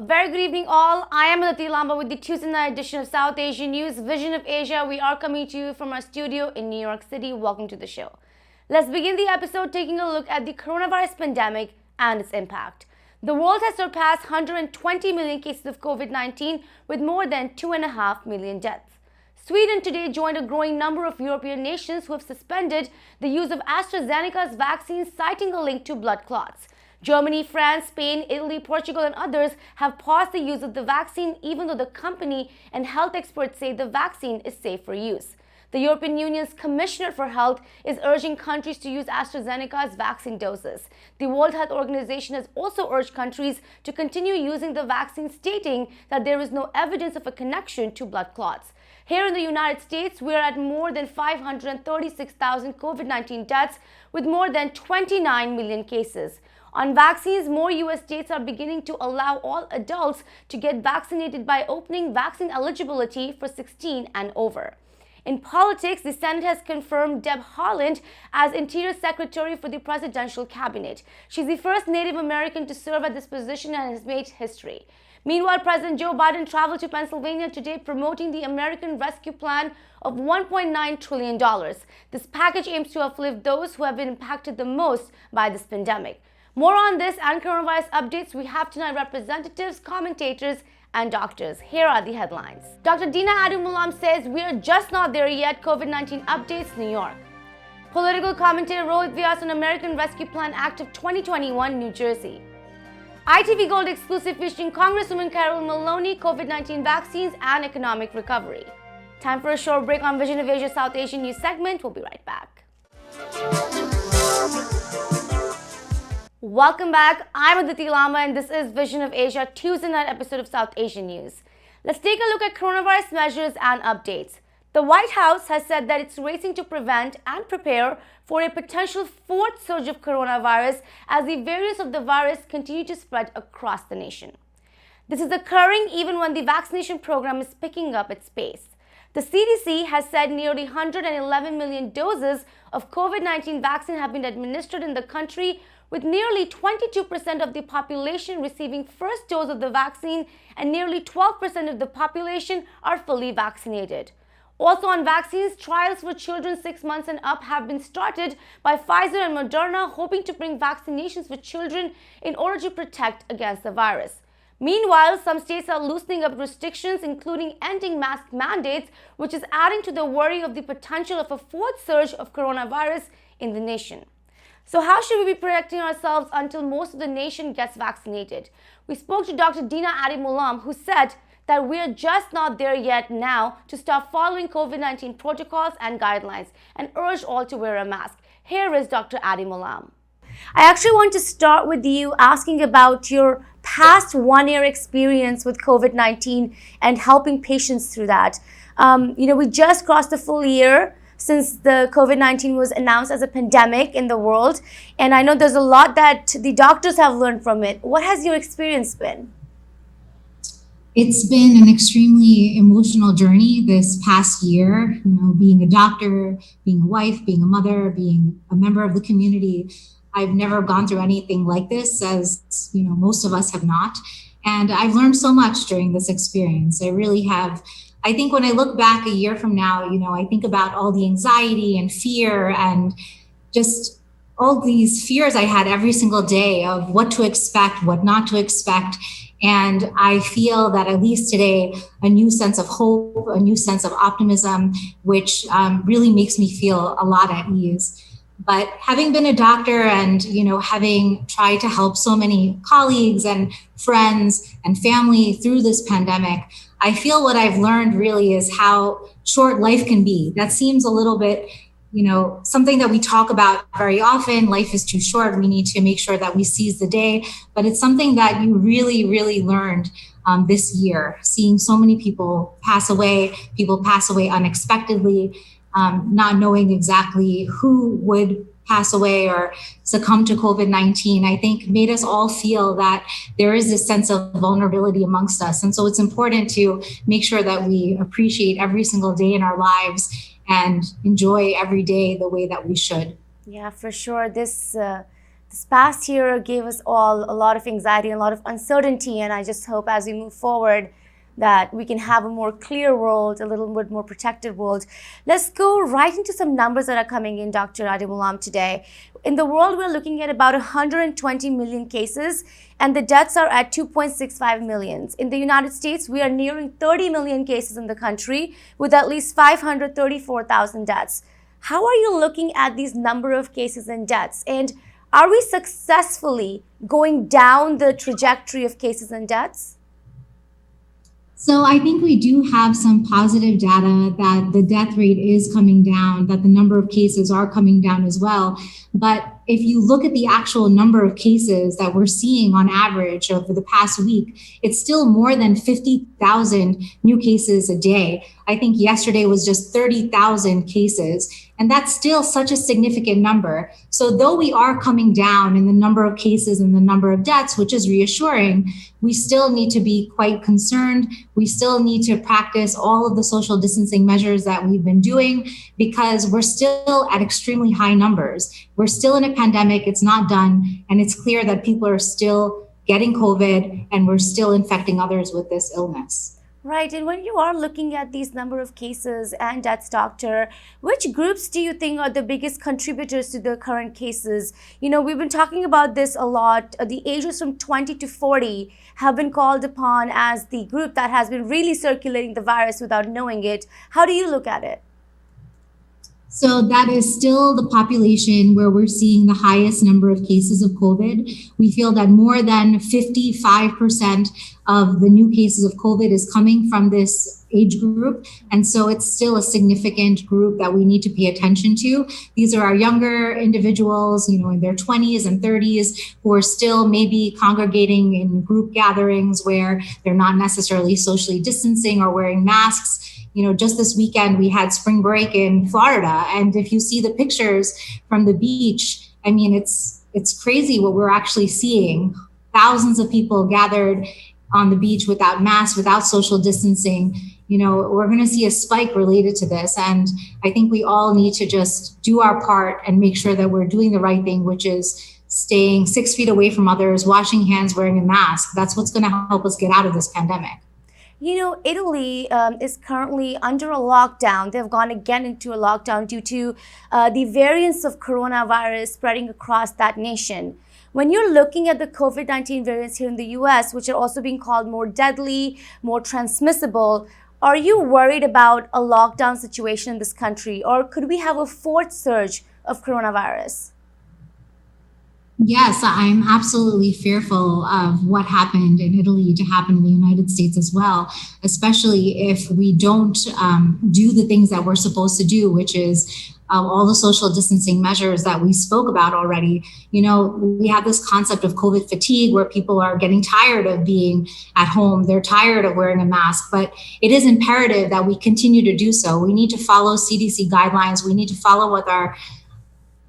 Very good evening all. I am Deena Adimoolam with the Tuesday night edition of South Asian News, Vision of Asia. We are coming to you from our studio in New York City. Welcome to the show. Let's begin the episode taking a look at the coronavirus pandemic and its impact. The world has surpassed 120 million cases of COVID-19 with more than 2.5 million deaths. Sweden today joined a growing number of European nations who have suspended the use of AstraZeneca's vaccine, citing a link to blood clots. Germany, France, Spain, Italy, Portugal, and others have paused the use of the vaccine, even though the company and health experts say the vaccine is safe for use. The European Union's Commissioner for Health is urging countries to use AstraZeneca's vaccine doses. The World Health Organization has also urged countries to continue using the vaccine, stating that there is no evidence of a connection to blood clots. Here in the United States, we are at more than 536,000 COVID-19 deaths with more than 29 million cases. On vaccines, more U.S. states are beginning to allow all adults to get vaccinated by opening vaccine eligibility for 16 and over. In politics, the Senate has confirmed Deb Haaland as Interior Secretary for the Presidential Cabinet. She's the first Native American to serve at this position and has made history. Meanwhile, President Joe Biden traveled to Pennsylvania today promoting the American Rescue Plan of $1.9 trillion. This package aims to uplift those who have been impacted the most by this pandemic. More on this and coronavirus updates we have tonight: representatives, commentators, and doctors. Here are the headlines. Dr. Deena Adimoolam says we are just not there yet. COVID-19 updates, New York. Political commentator Rohit Vyas on American Rescue Plan Act of 2021, New Jersey. IVT Gold Exclusive featuring Congresswoman Carolyn, Maloney, COVID-19 vaccines, and economic recovery. Time for a short break on Vision of Asia South Asian News segment. We'll be right back. Welcome back. I'm Deena Adimoolam and this is Vision of Asia, Tuesday night episode of South Asian News. Let's take a look at coronavirus measures and updates. The White House has said that it's racing to prevent and prepare for a potential fourth surge of coronavirus as the variants of the virus continue to spread across the nation. This is occurring even when the vaccination program is picking up its pace. The CDC has said nearly 111 million doses of COVID-19 vaccine have been administered in the country, with nearly 22% of the population receiving first dose of the vaccine and nearly 12% of the population are fully vaccinated. Also on vaccines, trials for children 6 months and up have been started by Pfizer and Moderna, hoping to bring vaccinations for children in order to protect against the virus. Meanwhile, some states are loosening up restrictions, including ending mask mandates, which is adding to the worry of the potential of a fourth surge of coronavirus in the nation. So how should we be protecting ourselves until most of the nation gets vaccinated? We spoke to Dr. Deena Adimoolam, who said that we are just not there yet now to start following COVID-19 protocols and guidelines and urged all to wear a mask. Here is Dr. Adimoolam. I actually want to start with you asking about your past 1-year experience with COVID-19 and helping patients through that. We just crossed the full year since the COVID-19 was announced as a pandemic in the world. And I know there's a lot that the doctors have learned from it. What has your experience been? It's been an extremely emotional journey this past year, being a doctor, being a wife, being a mother, being a member of the community. I've never gone through anything like this, as most of us have not. And I've learned so much during this experience. I really have. I think when I look back a year from now, I think about all the anxiety and fear and just all these fears I had every single day of what to expect, what not to expect. And I feel that at least today, a new sense of hope, a new sense of optimism, which really makes me feel a lot at ease. But having been a doctor and, having tried to help so many colleagues and friends and family through this pandemic, I feel what I've learned really is how short life can be. That seems a little bit, something that we talk about very often. Life is too short. We need to make sure that we seize the day. But it's something that you really, really learned this year, seeing so many people pass away unexpectedly, not knowing exactly who would pass away or succumb to COVID-19, I think made us all feel that there is this sense of vulnerability amongst us. And so it's important to make sure that we appreciate every single day in our lives and enjoy every day the way that we should. Yeah, for sure. This past year gave us all a lot of anxiety and a lot of uncertainty, and I just hope as we move forward that we can have a more clear world, a little bit more protected world. Let's go right into some numbers that are coming in, Dr. Adimoolam, today. In the world, we're looking at about 120 million cases, and the deaths are at 2.65 million. In the United States, we are nearing 30 million cases in the country with at least 534,000 deaths. How are you looking at these number of cases and deaths? And are we successfully going down the trajectory of cases and deaths? So I think we do have some positive data that the death rate is coming down, that the number of cases are coming down as well. But if you look at the actual number of cases that we're seeing on average over the past week, it's still more than 50,000 new cases a day. I think yesterday was just 30,000 cases. And that's still such a significant number. So though we are coming down in the number of cases and the number of deaths, which is reassuring, we still need to be quite concerned. We still need to practice all of the social distancing measures that we've been doing because we're still at extremely high numbers. We're still in a pandemic. It's not done. And it's clear that people are still getting COVID and we're still infecting others with this illness. Right. And when you are looking at these number of cases and deaths, doctor, which groups do you think are the biggest contributors to the current cases? We've been talking about this a lot. The ages from 20 to 40 have been called upon as the group that has been really circulating the virus without knowing it. How do you look at it? So that is still the population where we're seeing the highest number of cases of COVID. We feel that more than 55% of the new cases of COVID is coming from this age group. And so it's still a significant group that we need to pay attention to. These are our younger individuals, in their 20s and 30s who are still maybe congregating in group gatherings where they're not necessarily socially distancing or wearing masks. Just this weekend, we had spring break in Florida. And if you see the pictures from the beach, I mean, it's crazy what we're actually seeing. Thousands of people gathered on the beach without masks, without social distancing. We're going to see a spike related to this. And I think we all need to just do our part and make sure that we're doing the right thing, which is staying 6 feet away from others, washing hands, wearing a mask. That's what's going to help us get out of this pandemic. Italy is currently under a lockdown. They've gone again into a lockdown due to the variants of coronavirus spreading across that nation. When you're looking at the COVID-19 variants here in the US, which are also being called more deadly, more transmissible, are you worried about a lockdown situation in this country? Or could we have a fourth surge of coronavirus? Yes, I'm absolutely fearful of what happened in Italy to happen in the United States as well, especially if we don't do the things that we're supposed to do, which is all the social distancing measures that we spoke about already. We have this concept of COVID fatigue where people are getting tired of being at home. They're tired of wearing a mask, but it is imperative that we continue to do so. We need to follow CDC guidelines. We need to follow what our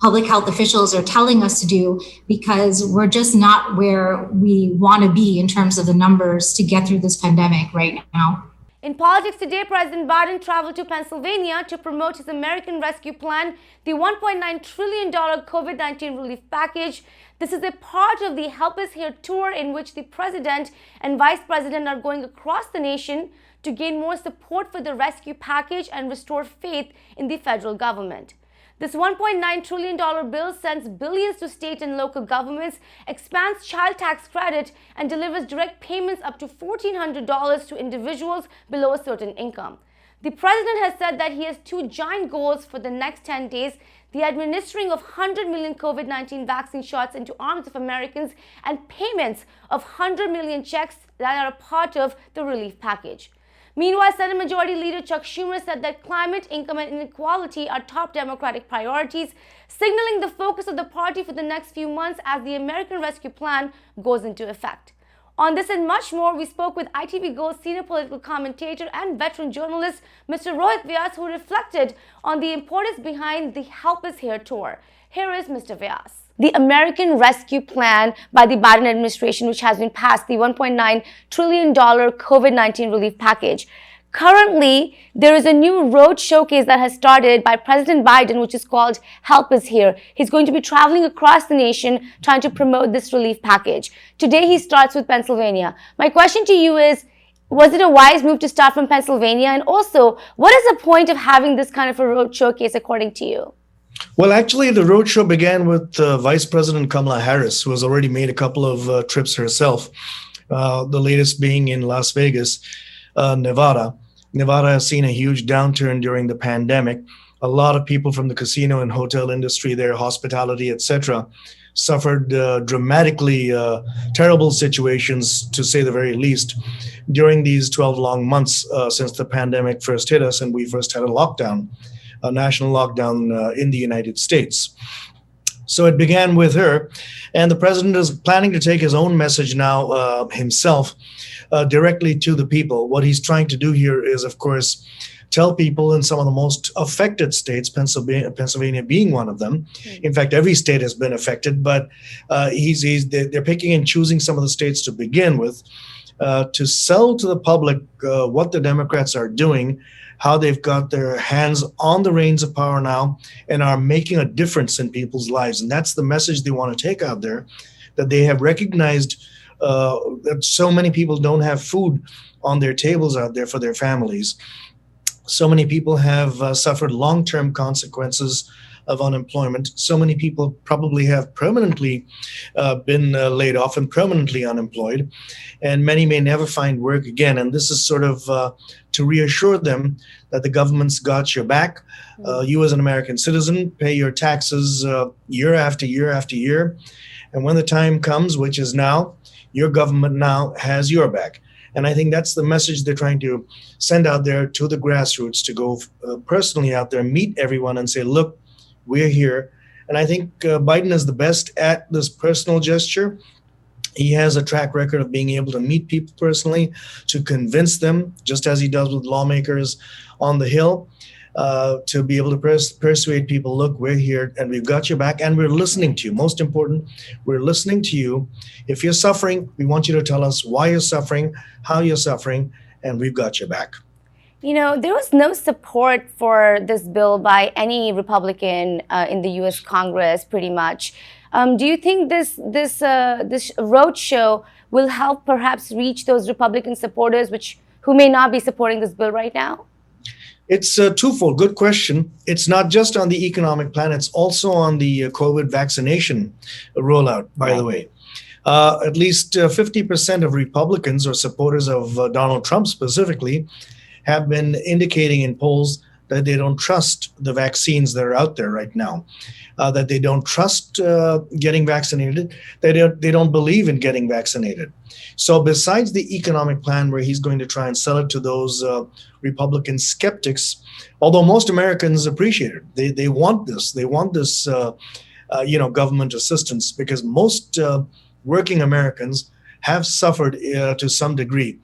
public health officials are telling us to do because we're just not where we want to be in terms of the numbers to get through this pandemic right now. In politics today, President Biden traveled to Pennsylvania to promote his American Rescue Plan, the $1.9 trillion COVID-19 relief package. This is a part of the Help Us Here tour in which the president and vice president are going across the nation to gain more support for the rescue package and restore faith in the federal government. This $1.9 trillion bill sends billions to state and local governments, expands child tax credit, and delivers direct payments up to $1,400 to individuals below a certain income. The president has said that he has two giant goals for the next 10 days. the administering of 100 million COVID-19 vaccine shots into arms of Americans, and payments of 100 million checks that are a part of the relief package. Meanwhile, Senate Majority Leader Chuck Schumer said that climate, income, and inequality are top Democratic priorities, signaling the focus of the party for the next few months as the American Rescue Plan goes into effect. On this and much more, we spoke with ITV Gold senior political commentator and veteran journalist Mr. Rohit Vyas, who reflected on the importance behind the Help Is Here tour. Here is Mr. Vyas. The American Rescue Plan by the Biden administration, which has been passed, the $1.9 trillion COVID-19 relief package. Currently, there is a new road showcase that has started by President Biden, which is called Help Is Here. He's going to be traveling across the nation trying to promote this relief package. Today, he starts with Pennsylvania. My question to you is, was it a wise move to start from Pennsylvania? And also, what is the point of having this kind of a road showcase, according to you? Well, actually, the roadshow began with Vice President Kamala Harris, who has already made a couple of trips herself, the latest being in Las Vegas, Nevada. Nevada has seen a huge downturn during the pandemic. A lot of people from the casino and hotel industry there, hospitality, etc., suffered dramatically terrible situations, to say the very least, during these 12 long months since the pandemic first hit us and we first had a national lockdown in the United States. So it began with her, and the president is planning to take his own message now himself directly to the people. What he's trying to do here is, of course, tell people in some of the most affected states, Pennsylvania being one of them. In fact, every state has been affected, but they're picking and choosing some of the states to begin with to sell to the public what the Democrats are doing, how they've got their hands on the reins of power now and are making a difference in people's lives. And that's the message they want to take out there, that they have recognized that so many people don't have food on their tables out there for their families. So many people have suffered long-term consequences of unemployment. So many people probably have permanently been laid off and permanently unemployed, and many may never find work again. And this is sort of to reassure them that the government's got your back. You as an American citizen pay your taxes year after year after year. And when the time comes, which is now, your government now has your back. And I think that's the message they're trying to send out there to the grassroots, to go personally out there, meet everyone and say, look, we're here. And I think Biden is the best at this personal gesture. He has a track record of being able to meet people personally, to convince them, just as he does with lawmakers on the Hill, to be able to persuade people, look, we're here and we've got your back and we're listening to you. Most important, we're listening to you. If you're suffering, we want you to tell us why you're suffering, how you're suffering, and we've got your back. You know, there was no support for this bill by any Republican in the U.S. Congress, pretty much. Do you think this roadshow will help perhaps reach those Republican supporters who may not be supporting this bill right now? It's twofold. Good question. It's not just on the economic plan. It's also on the COVID vaccination rollout, by the way. At least 50% of Republicans or supporters of Donald Trump specifically have been indicating in polls that they don't trust the vaccines that are out there right now, that they don't trust getting vaccinated, they don't believe in getting vaccinated. So besides the economic plan where he's going to try and sell it to those Republican skeptics, although most Americans appreciate it, they want this. They want this, government assistance, because most working Americans have suffered to some degree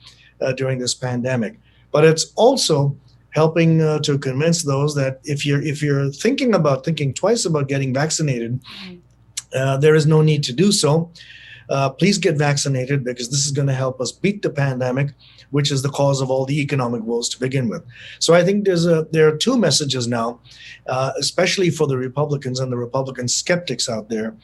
during this pandemic. But it's also helping to convince those that if you're thinking twice about getting vaccinated, there is no need to do so. Please get vaccinated, because this is going to help us beat the pandemic, which is the cause of all the economic woes to begin with. So I think there are two messages now, especially for the Republicans and the Republican skeptics out there.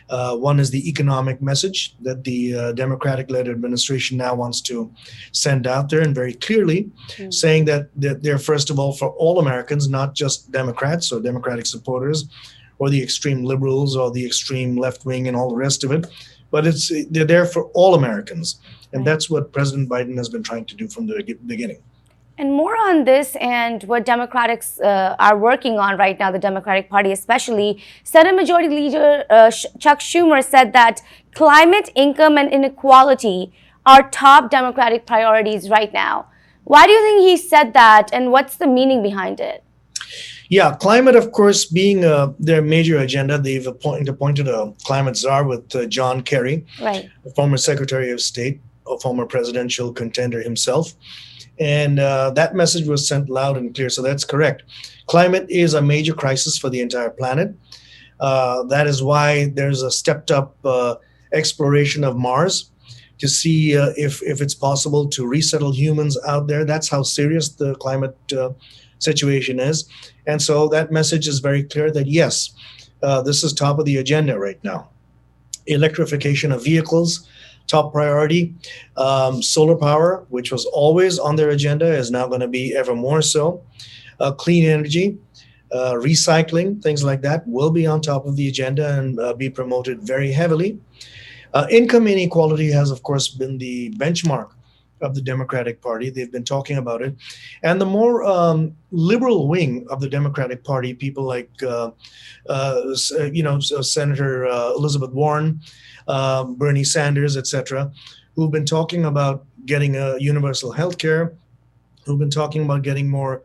One is the economic message that the Democratic-led administration now wants to send out there, and very clearly saying that they're, first of all, for all Americans, not just Democrats or Democratic supporters or the extreme liberals or the extreme left wing and all the rest of it, but they're there for all Americans. And that's what President Biden has been trying to do from the beginning. And more on this and what Democrats are working on right now, the Democratic Party especially, Senate Majority Leader Chuck Schumer said that climate, income, and inequality are top Democratic priorities right now. Why do you think he said that, and what's the meaning behind it? Yeah, climate, of course, being their major agenda. They've appointed a climate czar with John Kerry, right, a former Secretary of State, a former presidential contender himself. And that message was sent loud and clear. So that's correct. Climate is a major crisis for the entire planet. That is why there's a stepped up exploration of Mars to see if it's possible to resettle humans out there. That's how serious the climate situation is. And so that message is very clear that, yes, this is top of the agenda right now. Electrification of vehicles, top priority. Solar power, which was always on their agenda, is now going to be ever more so. Clean energy, recycling, things like that will be on top of the agenda and be promoted very heavily. Income inequality has, of course, been the benchmark of the Democratic Party. They've been talking about it. And the more liberal wing of the Democratic Party, people like, Senator Elizabeth Warren, Bernie Sanders, etc., who've been talking about getting universal health care, who've been talking about getting more,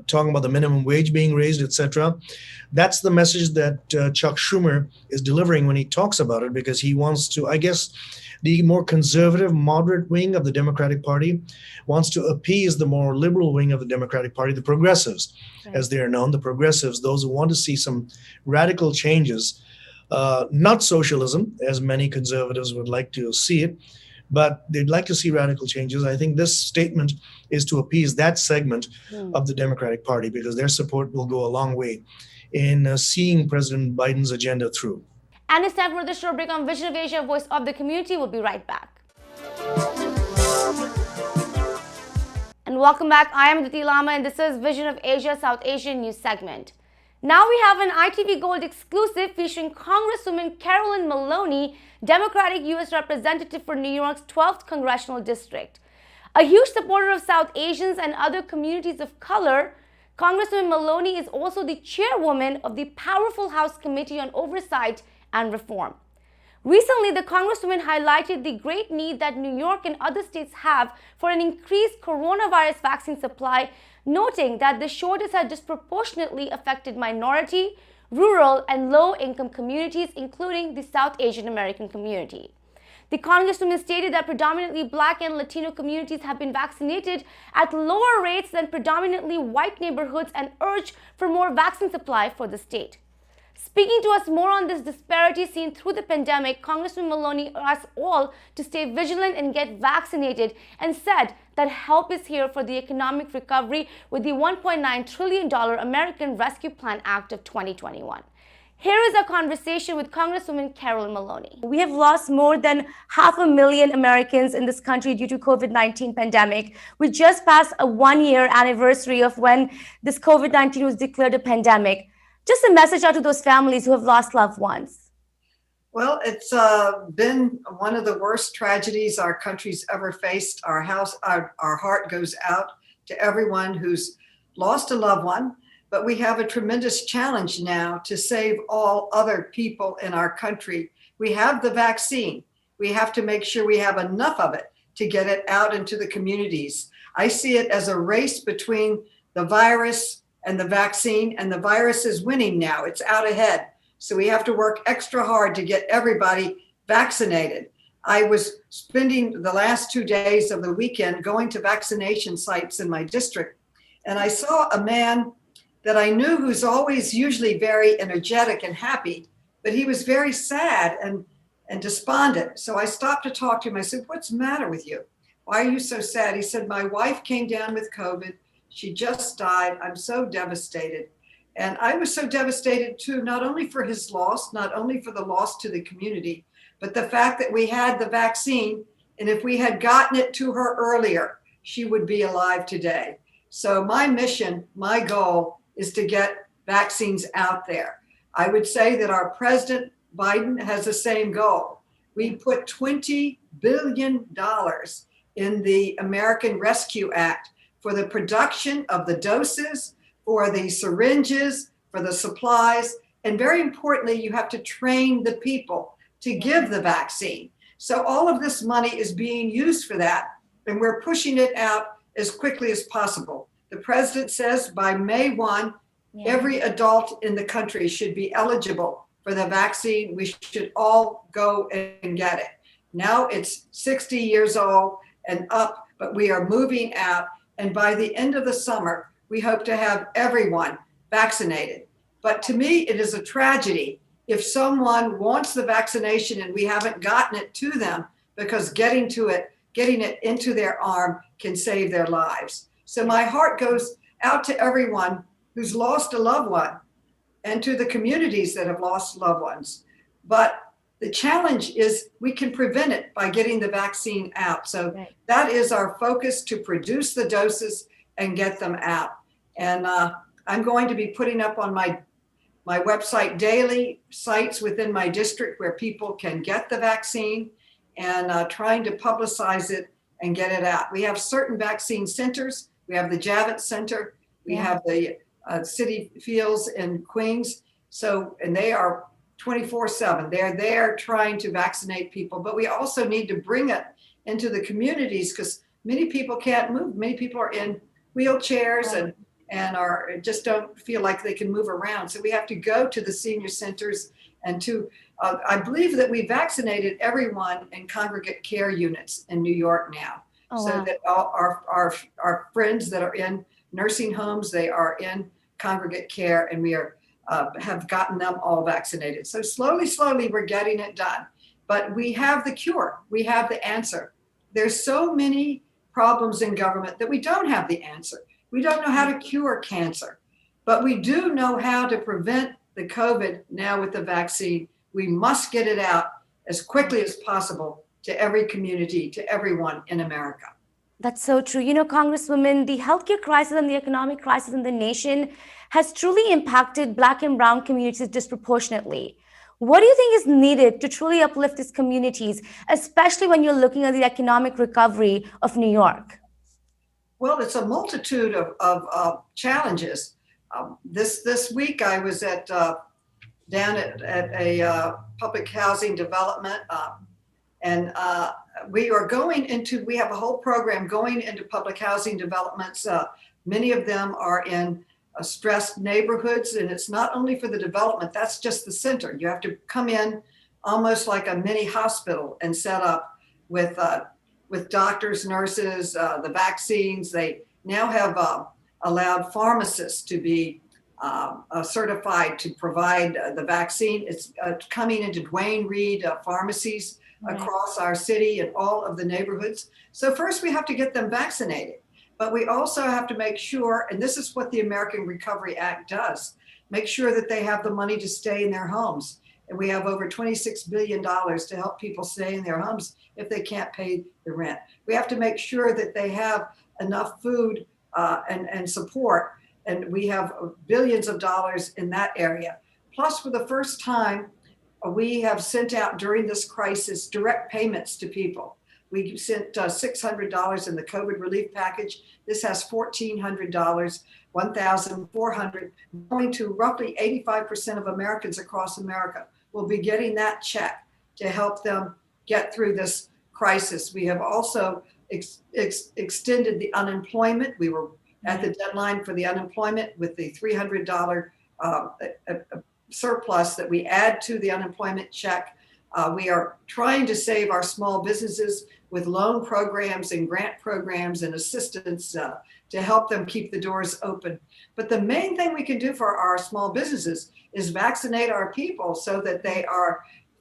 talking about the minimum wage being raised, etc. That's the message that Chuck Schumer is delivering when he talks about it, because he wants to, I guess, the more conservative, moderate wing of the Democratic Party wants to appease the more liberal wing of the Democratic Party, the progressives, right, as they are known, the progressives, those who want to see some radical changes, not socialism, as many conservatives would like to see it, but they'd like to see radical changes. I think this statement is to appease that segment of the Democratic Party, because their support will go a long way in seeing President Biden's agenda through. And it's time for the short break on Vision of Asia, Voice of the Community. We'll be right back. And welcome back. I am Deena Adimoolam, and this is Vision of Asia, South Asian News segment. Now we have an IVT Gold Exclusive featuring Congresswoman Carolyn Maloney, Democratic U.S. Representative for New York's 12th Congressional District. A huge supporter of South Asians and other communities of color, Congresswoman Maloney is also the chairwoman of the powerful House Committee on Oversight and Reform. Recently, the Congresswoman highlighted the great need that New York and other states have for an increased coronavirus vaccine supply, noting that the shortage has disproportionately affected minority, rural, and low-income communities, including the South Asian American community. The Congresswoman stated that predominantly Black and Latino communities have been vaccinated at lower rates than predominantly white neighborhoods and urged for more vaccine supply for the state. Speaking to us more on this disparity seen through the pandemic, Congresswoman Maloney asked all to stay vigilant and get vaccinated, and said that help is here for the economic recovery with the $1.9 trillion American Rescue Plan Act of 2021. Here is our conversation with Congresswoman Carolyn Maloney. We have lost more than 500,000 Americans in this country due to COVID-19 pandemic. We just passed a one-year anniversary of when this COVID-19 was declared a pandemic. Just a message out to those families who have lost loved ones. Well, it's been one of the worst tragedies our country's ever faced. Our heart goes out to everyone who's lost a loved one, but we have a tremendous challenge now to save all other people in our country. We have the vaccine. We have to make sure we have enough of it to get it out into the communities. I see it as a race between the virus and the vaccine, and the virus is winning now. It's out ahead. So we have to work extra hard to get everybody vaccinated. I was spending the last 2 days of the weekend going to vaccination sites in my district, and I saw a man that I knew who's always usually very energetic and happy, but he was very sad and despondent. So I stopped to talk to him. I said, "What's the matter with you? Why are you so sad?" He said, "My wife came down with COVID. She just died. I'm so devastated." And I was so devastated too, not only for his loss, not only for the loss to the community, but the fact that we had the vaccine. And if we had gotten it to her earlier, she would be alive today. So my mission, my goal is to get vaccines out there. I would say that our President Biden has the same goal. We put $20 billion in the American Rescue Act for the production of the doses, for the syringes, for the supplies, and very importantly, you have to train the people to give the vaccine. So all of this money is being used for that, and we're pushing it out as quickly as possible. The president says by May 1, every adult in the country should be eligible for the vaccine. We should all go and get it. Now it's 60 years old and up, but we are moving out. And by the end of the summer, we hope to have everyone vaccinated. But to me, it is a tragedy if someone wants the vaccination and we haven't gotten it to them, because getting it into their arm can save their lives. So my heart goes out to everyone who's lost a loved one and to the communities that have lost loved ones. But the challenge is we can prevent it by getting the vaccine out. So that is our focus, to produce the doses and get them out. And I'm going to be putting up on my website daily sites within my district where people can get the vaccine, and trying to publicize it and get it out. We have certain vaccine centers. We have the Javits Center. We have the City Fields in Queens. So, and they are 24/7. They're there trying to vaccinate people, but we also need to bring it into the communities because many people can't move. Many people are in wheelchairs and are just don't feel like they can move around. So we have to go to the senior centers and to, I believe that we vaccinated everyone in congregate care units in New York now. That all our friends that are in nursing homes, they are in congregate care, and we are have gotten them all vaccinated. So slowly we're getting it done. But we have the cure. We have the answer. There's so many problems in government that we don't have the answer. We don't know how to cure cancer, but we do know how to prevent the COVID now with the vaccine. We must get it out as quickly as possible to every community, to everyone in America. That's so true. You know, Congresswoman, the healthcare crisis and the economic crisis in the nation has truly impacted Black and Brown communities disproportionately. What do you think is needed to truly uplift these communities, especially when you're looking at the economic recovery of New York? Well, it's a multitude of challenges. This week I was down at a public housing development, and we have a whole program going into public housing developments. Many of them are in stressed neighborhoods, and it's not only for the development, that's just the center. You have to come in almost like a mini hospital and set up with doctors, nurses, the vaccines. They now have allowed pharmacists to be certified to provide the vaccine. It's coming into Dwayne Reed pharmacies across our city and all of the neighborhoods. So first we have to get them vaccinated, but we also have to make sure, and this is what the American Recovery Act does, make sure that they have the money to stay in their homes. And we have over $26 billion to help people stay in their homes if they can't pay the rent. We have to make sure that they have enough food and support. And we have billions of dollars in that area. Plus, for the first time, we have sent out during this crisis direct payments to people. We sent $600 in the COVID relief package. This has $1,400, $1,400, going to roughly 85% of Americans across America will be getting that check to help them get through this crisis. We have also extended the unemployment. We were at the deadline for the unemployment with the $300 surplus that we add to the unemployment check. We are trying to save our small businesses with loan programs and grant programs and assistance to help them keep the doors open. But the main thing we can do for our small businesses is vaccinate our people so that they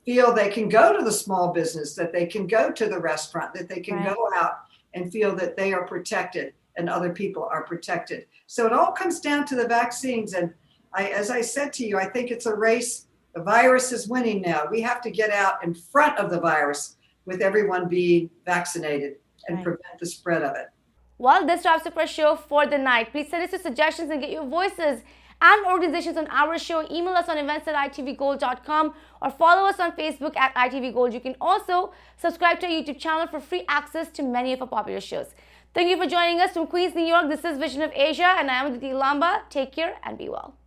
feel they can go to the small business, that they can go to the restaurant, that they can go out and feel that they are protected and other people are protected. So it all comes down to the vaccines. And as I said to you, I think it's a race. The virus is winning now. We have to get out in front of the virus with everyone being vaccinated and prevent the spread of it. Well, this wraps up our show for the night. Please send us your suggestions and get your voices and organizations on our show. Email us on events@itvgold.com or follow us on Facebook @itvgold. You can also subscribe to our YouTube channel for free access to many of our popular shows. Thank you for joining us from Queens, New York. This is Vision of Asia, and I am Aditi Lamba. Take care and be well.